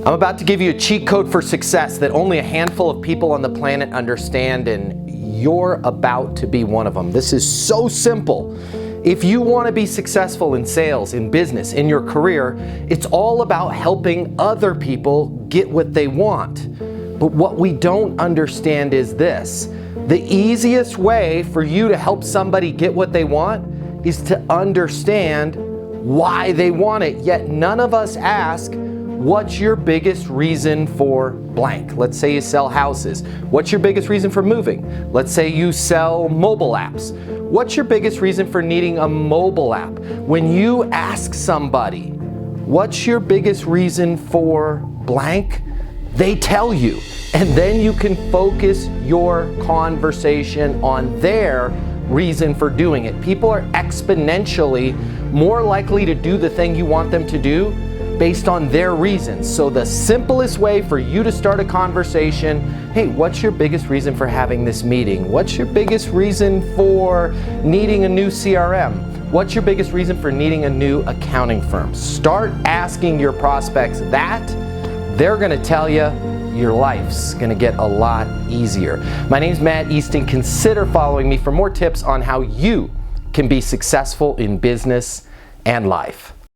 I'm about to give you a cheat code for success that only a handful of people on the planet understand, and you're about to be one of them. This is so simple. If you want to be successful in sales, in business, in your career, it's all about helping other people get what they want. But what we don't understand is this. The easiest way for you to help somebody get what they want is to understand why they want it. Yet none of us ask, what's your biggest reason for blank? Let's say you sell houses. What's your biggest reason for moving? Let's say you sell mobile apps. What's your biggest reason for needing a mobile app? When you ask somebody, what's your biggest reason for blank? They tell you. And then you can focus your conversation on their reason for doing it. People are exponentially more likely to do the thing you want them to do based on their reasons. So the simplest way for you to start a conversation, hey, what's your biggest reason for having this meeting? What's your biggest reason for needing a new CRM? What's your biggest reason for needing a new accounting firm? Start asking your prospects that. They're gonna tell you, your life's gonna get a lot easier. My name's Matt Easton. Consider following me for more tips on how you can be successful in business and life.